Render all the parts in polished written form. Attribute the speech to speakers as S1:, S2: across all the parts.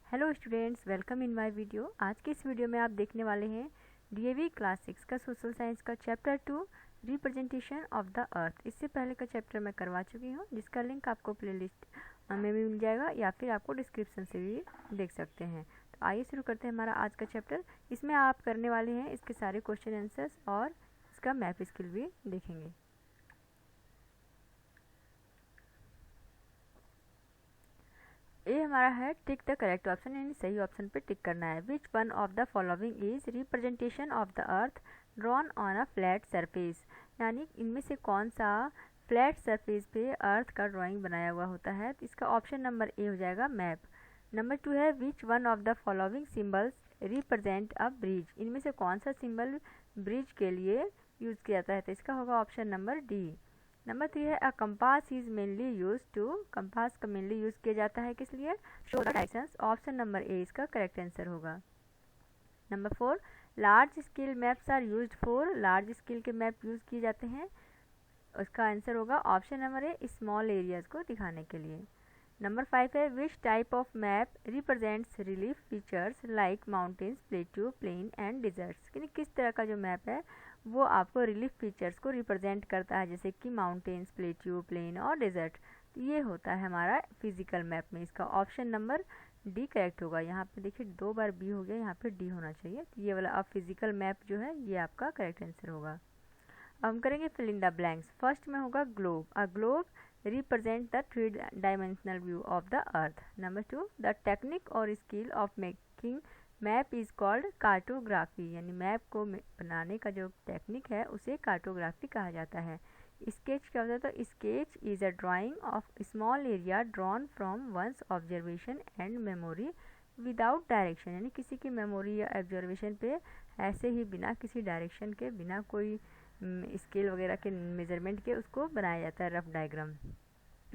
S1: Hello students, welcome in my video. आज के इस वीडियो में आप देखने वाले हैं डीएवी क्लास 6 का सोशल साइंस का चैप्टर 2 रिप्रेजेंटेशन ऑफ द अर्थ। इससे पहले का चैप्टर मैं करवा चुकी हूँ, जिसका लिंक आपको प्लेलिस्ट में भी मिल जाएगा या फिर आपको डिस्क्रिप्शन से भी देख सकते हैं। तो आइए शुरू करते हैं हमारा आज का चैप्टर। इसमें आप करने वाले हैं इसके सारे क्वेश्चन आंसर्स और इसका मैप स्किल भी देखेंगे। ये हमारा है टिक द करेक्ट ऑप्शन, यानी सही ऑप्शन पे टिक करना है। Which one of the following is representation of the earth drawn on a flat surface, यानी इनमें से कौन सा फ्लैट सरफेस पे अर्थ का ड्राइंग बनाया हुआ होता है। तो इसका ऑप्शन नंबर ए हो जाएगा मैप। नंबर 2 है which one of the following symbols represent a bridge, इनमें से कौन सा सिंबल ब्रिज के लिए यूज किया जाता है। तो इसका होगा ऑप्शन नंबर डी। नंबर 3 है a compass is mainly use to, compass का मेनली यूज किया जाता है किस लिए, show the directions. Option number A इसका करेक्ट आंसर होगा। Number 4 large scale maps are used for, large scale के मैप यूज किए जाते हैं, उसका आंसर होगा option number A small areas को दिखाने के लिए। नंबर 5 है which type of map represents relief features like mountains, plateau, plane and desserts, यानी किस तरह का जो मैप है वो आपको रिलीफ फीचर्स को रिप्रेजेंट करता है, जैसे कि माउंटेन्स, प्लेट्यू, प्लेन और डेजर्ट। तो ये होता है हमारा फिजिकल मैप में। इसका ऑप्शन नंबर डी करेक्ट होगा। यहाँ पे देखिए 2 बार बी हो गया, यहाँ पे डी होना चाहिए। तो ये वाला अब फिजिकल मैप जो है ये आपका करेक्ट आंसर होगा। अब हम करेंगे fill in the blanks. First में होगा globe. A globe represent the 3 dimensional view of the earth. Number 2 the technique और skill of making map is called cartography, यानी मैप को बनाने का जो टेक्निक है उसे कार्टोग्राफी कहा जाता है। स्केच क्या होता है, तो sketch is a drawing of small area drawn from one's observation and memory without direction, यानी किसी की मेमोरी या ऑब्जर्वेशन पे ऐसे ही बिना किसी डायरेक्शन के, बिना कोई स्केल वगैरह के मेजरमेंट के उसको बनाया जाता है, रफ डायग्राम।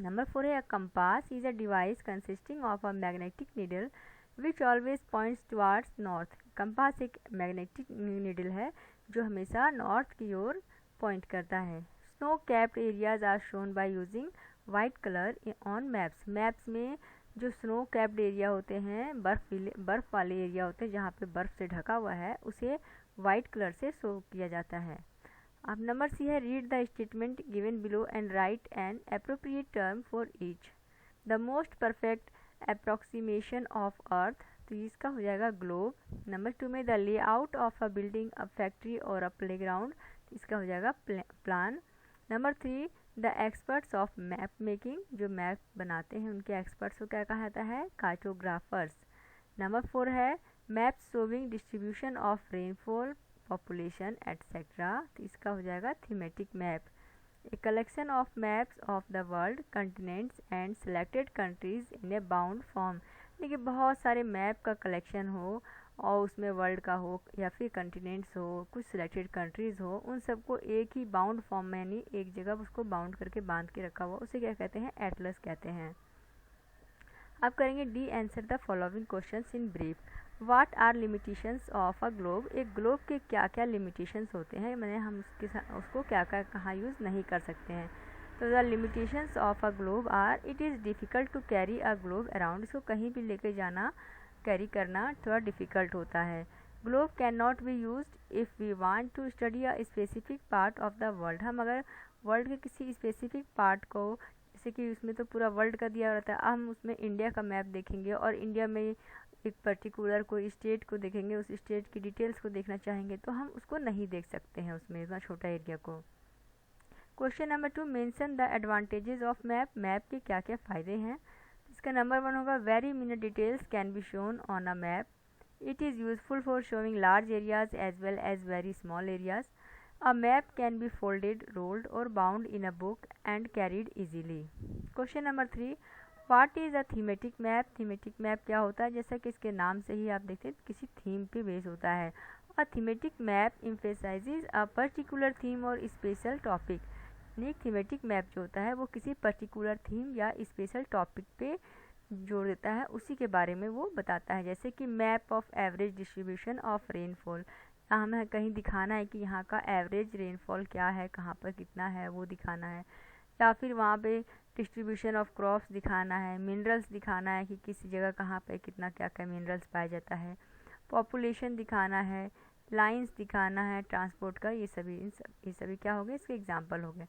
S1: नंबर 4 है a compass is a device consisting of a magnetic needle which always points towards north. Compass एक मैग्नेटिक नीडल है जो हमेशा नॉर्थ की ओर पॉइंट करता है। Snow capped areas are shown by using white colour on maps. Maps में जो स्नो कैप्ड एरिया होते हैं, बर्फ़ वाले एरिया होते हैं जहाँ पे बर्फ़ से ढका हुआ है, उसे वाइट कलर से शो किया जाता है। अब नंबर सी है read the statement given below and right N appropriate term for each. The most perfect approximation of earth, तो इसका हो जाएगा ग्लोब। नंबर 2 में the layout of a building, a factory और अ प्लेग्राउंड, तो इसका हो जाएगा plan. Number 3 the experts of map making, जो मैप बनाते हैं उनके एक्सपर्ट्स को क्या कहा जाता है, कार्टोग्राफर्स। नंबर 4 है map showing distribution of rainfall, population etcetera, तो इसका हो जाएगा thematic map. A collection of maps of the world, continents and selected countries in a bound form, देखिए बहुत सारे मैप का कलेक्शन हो और उसमें वर्ल्ड का हो या फिर कंटिनेंट्स हो, कुछ सिलेक्टेड कंट्रीज़ हो, उन सबको एक ही बाउंड फॉर्म में, यानी एक जगह उसको बाउंड करके बांध के रखा हुआ, उसे क्या कहते हैं, एटलस कहते हैं। अब करेंगे D answer the following questions in brief. What are limitations of a globe, एक ग्लोब के क्या क्या लिमिटेशंस होते हैं, मैंने हम उसको क्या क्या कहाँ यूज़ नहीं कर सकते हैं। तो the limitations of a globe are it is difficult to carry a globe around, इसको कहीं भी लेके जाना, कैरी करना थोड़ा डिफ़िकल्ट होता है। Globe can not be used if we want to study a specific part of the world, हम अगर वर्ल्ड के किसी स्पेसिफिक पार्ट को, जैसे कि उसमें तो पूरा वर्ल्ड का दिया रहता है, हम उसमें इंडिया का मैप देखेंगे और इंडिया में एक पर्टिकुलर कोई स्टेट को देखेंगे, उस स्टेट की डिटेल्स को देखना चाहेंगे तो हम उसको नहीं देख सकते हैं उसमें, इतना छोटा एरिया को। Question number 2 mention the advantages of map, map के क्या क्या फ़ायदे हैं। इसका नंबर 1 होगा very minute details can be shown on a map, it is useful for showing large areas as well as very small areas. A map can be folded, rolled और bound in a book and carried easily. Question number 3 what is a thematic map, thematic map क्या होता है, जैसा कि इसके नाम से ही आप देखते हैं किसी थीम पे बेस होता है। A thematic map emphasizes a particular theme और स्पेशल टॉपिक, यानी थीमेटिक मैप जो होता है वो किसी पर्टिकुलर थीम या स्पेशल टॉपिक पे जोड़ देता है, उसी के बारे में वो बताता है। जैसे कि map of average distribution of rainfall, हमें कहीं दिखाना है कि यहाँ का एवरेज रेनफॉल क्या है, कहाँ पर कितना है वो दिखाना है। या फिर वहाँ पे डिस्ट्रीब्यूशन ऑफ क्रॉप्स दिखाना है, मिनरल्स दिखाना है कि किसी जगह कहाँ पे कितना क्या क्या मिनरल्स पाया जाता है, पॉपुलेशन दिखाना है, लाइंस दिखाना है ट्रांसपोर्ट का, ये सभी क्या हो गए, इसके एग्जाम्पल हो गए।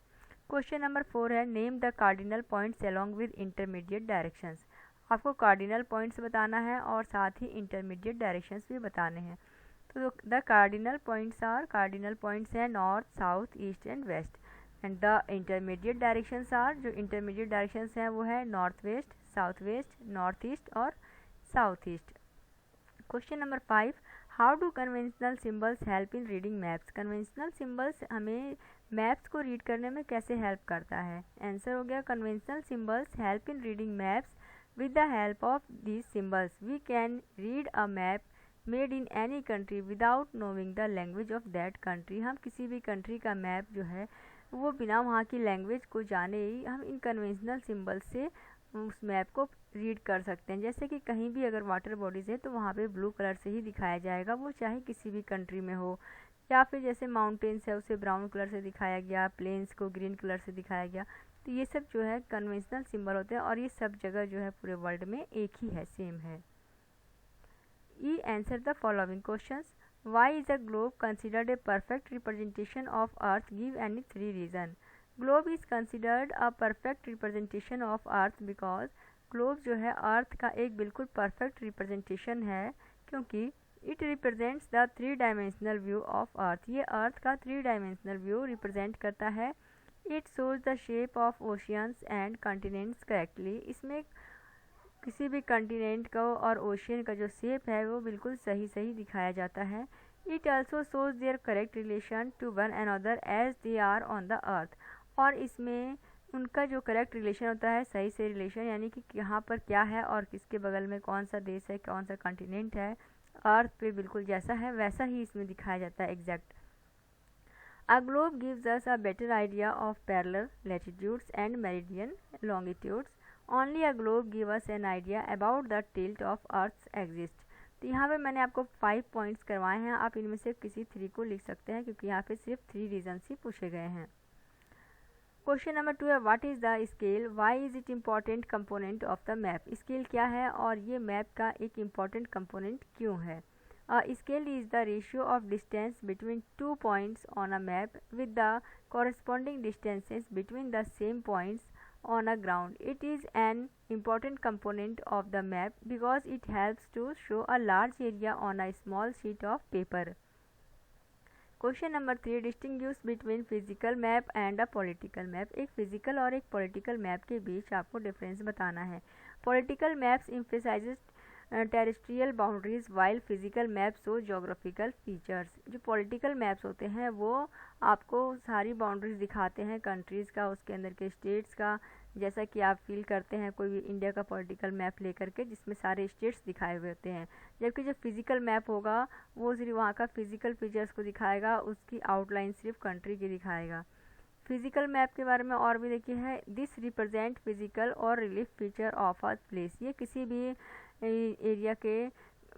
S1: क्वेश्चन नंबर 4 है name the cardinal points along with intermediate directions. आपको कार्डिनल पॉइंट्स बताना है और साथ ही इंटरमीडिएट डायरेक्शंस भी बताने हैं। तो द कार्डिनल पॉइंट्स हैं north, south, east and west. And the intermediate directions are, जो इंटरमीडिएट डायरेक्शंस हैं वो है north west, south west, north east और south east. Question number 5 how do conventional symbols help in reading maps. Conventional symbols हमें maps को read करने में कैसे हेल्प करता है। आंसर हो गया conventional symbols help in reading maps with the help of these symbols we can read a map made in any country without knowing the language of that country. हम किसी भी कंट्री का map जो है वो बिना वहाँ की लैंग्वेज को जाने ही हम इन कन्वेंशनल सिम्बल्स से उस मैप को रीड कर सकते हैं। जैसे कि कहीं भी अगर वाटर बॉडीज़ है तो वहाँ पे ब्लू कलर से ही दिखाया जाएगा, वो चाहे किसी भी कंट्री में हो, या फिर जैसे माउंटेन्स है उसे ब्राउन कलर से दिखाया गया, प्लेन्स को ग्रीन कलर से दिखाया गया। तो ये सब जो है कन्वेंशनल सिंबल होते हैं और ये सब जगह जो है पूरे वर्ल्ड में एक ही है, सेम है। E answer the following questions. Why is a globe considered a perfect representation of earth, give any 3 reason. Globe is considered a perfect representation of earth because globe जो है अर्थ का एक बिल्कुल परफेक्ट रिप्रेजेंटेशन है, क्योंकि it represents the 3 dimensional view of earth. ये अर्थ का 3 dimensional view represent करता है। It shows the shape of oceans and continents correctly. इसमें किसी भी कॉन्टिनेंट का और ओशियन का जो शेप है वो बिल्कुल सही दिखाया जाता है। It also shows their correct relation to one another as they are on the earth. और इसमें उनका जो करेक्ट रिलेशन होता है, सही से रिलेशन, यानी कि यहाँ पर क्या है और किसके बगल में कौन सा देश है, कौन सा कॉन्टिनेंट है, अर्थ पे बिल्कुल जैसा है वैसा ही इसमें दिखाया जाता है exact. A globe gives us a better idea of parallel latitudes and meridian longitudes. Only a globe gives us an idea about the tilt of Earth's exist. तो यहाँ पे मैंने आपको 5 पॉइंट्स करवाए हैं, आप इनमें से किसी 3 को लिख सकते हैं क्योंकि यहाँ पे सिर्फ 3 रीजन्स ही पूछे गए हैं। क्वेश्चन नंबर 2 है what is the scale, why is it important component of the map. Scale क्या है और ये मैप का एक इम्पॉर्टेंट कंपोनेंट क्यों है। Scale is the ratio of distance between 2 points on a map with the corresponding distances between the same points on a ground. It is an important component of the map because it helps to show a large area on a small sheet of paper. Question number 3 distinguish between physical map and a political map. एक physical और एक political map के बीच आपको difference बताना है। Political maps emphasizes terrestrial boundaries while physical maps हो geographical features. जो political maps होते हैं वो आपको सारी बाउंड्रीज दिखाते हैं कंट्रीज़ का, उसके अंदर के स्टेट्स का, जैसा कि आप फील करते हैं कोई भी इंडिया का पॉलिटिकल मैप लेकर के जिसमें सारे स्टेट्स दिखाए हुए होते हैं। जबकि जो फिजिकल मैप होगा वो सिर्फ वहाँ का फिजिकल फीचर्स को दिखाएगा, उसकी आउटलाइन सिर्फ कंट्री की दिखाएगा। फिजिकल मैप के बारे में और भी देखिए है दिस रिप्रेजेंट फिजिकल और relief feature of a place. ये किसी भी एरिया के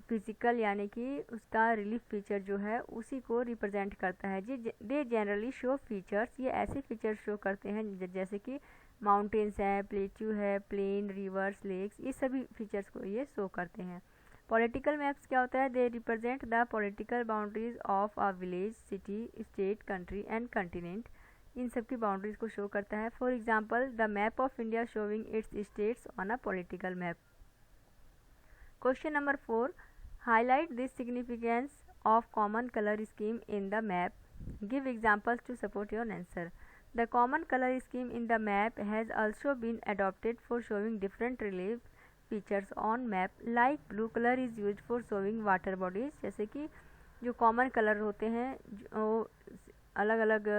S1: फिजिकल यानी कि उसका रिलीफ फीचर जो है उसी को रिप्रेजेंट करता है। दे जनरली शो फीचर्स, ये ऐसे फीचर्स शो करते हैं जैसे कि माउंटेन्स है, प्लेट्यू है, प्लेन, रिवर्स, लेक्स, ये सभी फीचर्स को ये शो करते हैं। पॉलिटिकल मैप्स क्या होता है, they represent the political boundaries of a village, city, state, country and continent. इन सब की बाउंड्रीज को शो करता है। For example the map of India showing its states on a political map. Question number 4 highlight this significance of common color scheme in the map. Give examples to support your answer. The common color scheme in the map has also been adopted for showing different relief features on map. Like blue color is used for showing water bodies. जैसे कि जो common color होते हैं जो अलग अलग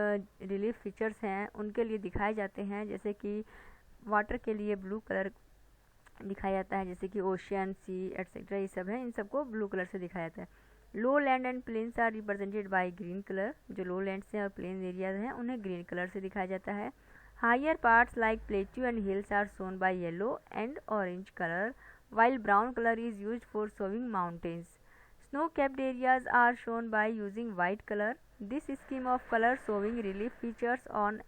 S1: relief features हैं उनके लिए दिखाए जाते हैं। जैसे कि वाटर के लिए ब्लू कलर दिखाया जाता है, जैसे कि ओशियन, सी एटसेट्रा, ये सब है, इन सबको ब्लू कलर से दिखाया जाता है। Low land and plains are represented by green colour. जो लो लैंड्स हैं और प्लेन एरियाज हैं उन्हें ग्रीन कलर से दिखाया जाता है। Higher parts like plateau and hills are shown by yellow and orange colour while brown color is used for showing mountains. Snow-capped areas are shown by using white color. This scheme of color showing relief features on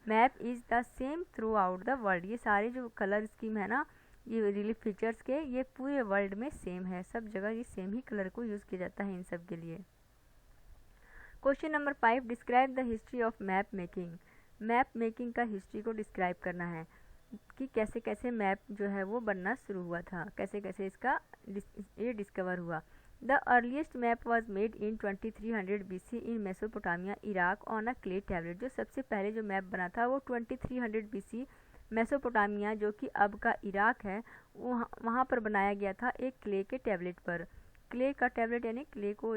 S1: map is the same through out the world. ये सारे जो colour scheme है ना, ये relief features के, ये पूरे world में सेम है, सब जगह ये सेम ही कलर को यूज़ किया जाता है इन सब के लिए। Question number 5, describe the history of map making. Map making का हिस्ट्री को डिस्क्राइब करना है कि कैसे कैसे मैप जो है वो बनना शुरू हुआ था, कैसे कैसे इसका ये डिस्कवर हुआ। The earliest map was made in 2300 BC in Mesopotamia Iraq on a clay tablet. जो सबसे पहले जो मैप बना था वो 2300 BC मेसोपोटामिया, जो कि अब का इराक है, वहाँ पर बनाया गया था एक क्ले के टैबलेट पर। क्ले का टैबलेट यानी क्ले को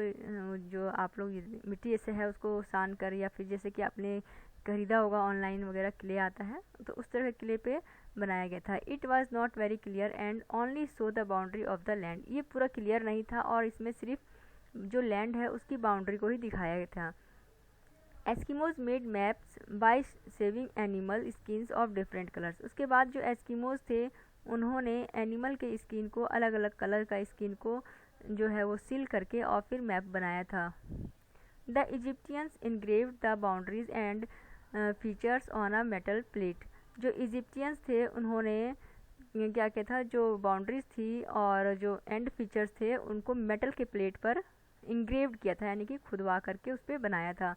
S1: जो आप लोग मिट्टी जैसे है उसको सान कर, या फिर जैसे कि आपने खरीदा होगा ऑनलाइन वगैरह क्ले आता है, तो उस तरह के क्ले पे बनाया गया था। It was not very clear and only show the boundary of the land. ये पूरा क्लियर नहीं था और इसमें सिर्फ जो लैंड है उसकी बाउंड्री को ही दिखाया गया था। Eskimos made maps by sewing animal skins of different colours. उसके बाद जो एस्किमोज थे उन्होंने एनिमल के स्किन को, अलग अलग कलर का स्किन को जो है वो सील करके और फिर मैप बनाया था। The Egyptians engraved the boundaries and features on a metal plate. जो इजिप्टियंस थे उन्होंने क्या किया था, जो बाउंड्रीज थी और जो एंड फीचर्स थे उनको मेटल के प्लेट पर इंग्रेव्ड किया था, यानी कि खुदवा करके उस पर बनाया था।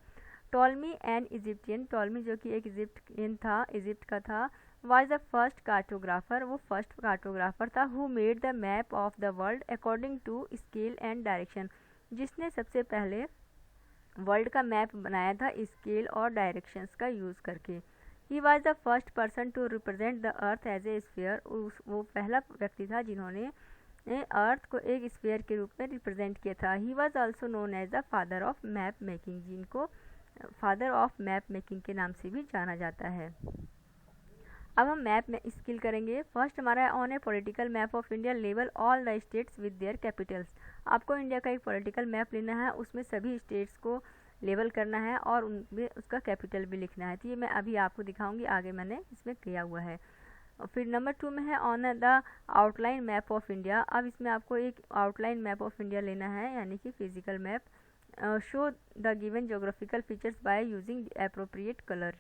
S1: टॉलमी एंड इजिप्टियन, टॉलमी जो कि एक इजिप्टियन था, इजिप्ट का था, वाज द फर्स्ट कार्टोग्राफर, वो फर्स्ट कार्टोग्राफर था, who made the map of the world according to scale and direction, जिसने सबसे पहले वर्ल्ड का मैप बनाया था स्केल और डायरेक्शंस का यूज़ करके। He was the first person to represent the earth as a sphere. वो पहला व्यक्ति था जिन्होंने अर्थ को एक स्फीयर के रूप में रिप्रेजेंट किया था। He was also known as the father of map making, जिनको फादर ऑफ मैप मेकिंग के नाम से भी जाना जाता है। अब हम मैप में स्किल करेंगे। फर्स्ट हमारा है on A political map of India level all the states with their Capitals. आपको इंडिया का एक पॉलिटिकल मैप लेना है, उसमें सभी स्टेट्स को लेवल करना है और उनमें उसका कैपिटल भी लिखना है। तो ये मैं अभी आपको दिखाऊंगी, आगे मैंने इसमें किया हुआ है। और फिर नंबर 2 में है on the outline map of India. अब इसमें आपको एक आउटलाइन मैप ऑफ इंडिया लेना है, यानी कि physical map. Show the given geographical features by using appropriate colour,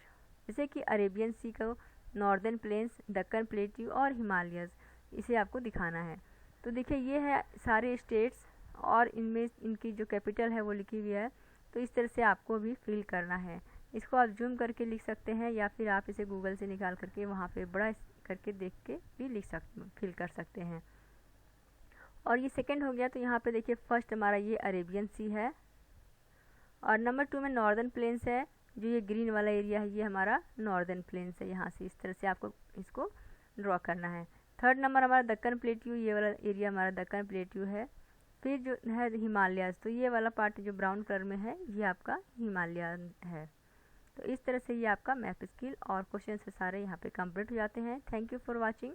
S1: जैसे कि अरेबियन सी को, नॉर्दर्न प्लेन्स, दक्कन प्लेट्यू और हिमालयस, इसे आपको दिखाना है। तो देखिए ये है सारे स्टेट्स और इनमें इनकी जो कैपिटल है वो लिखी हुई है। तो इस तरह से आपको भी फिल करना है। इसको आप जूम करके लिख सकते हैं या फिर आप इसे गूगल से निकाल करके वहाँ पे बड़ा करके देख के भी फिल कर सकते हैं। और ये सेकंड हो गया। तो यहाँ पे देखिए फर्स्ट हमारा ये अरेबियन सी है और नंबर 2 में नॉर्दर्न प्लेन्स है, जो ये ग्रीन वाला एरिया है ये हमारा नॉर्दर्न प्लेन्स है। यहाँ से इस तरह से आपको इसको ड्रॉ करना है। थर्ड नंबर हमारा दक्कन प्लेट्यू, ये वाला एरिया हमारा दक्कन प्लेट्यू है। फिर जो है हिमालयाज, तो ये वाला पार्ट जो ब्राउन कलर में है ये आपका हिमालय है। तो इस तरह से ये आपका मैप स्किल और क्वेश्चन से सारे यहाँ पे कंप्लीट हो जाते हैं। Thank you for watching.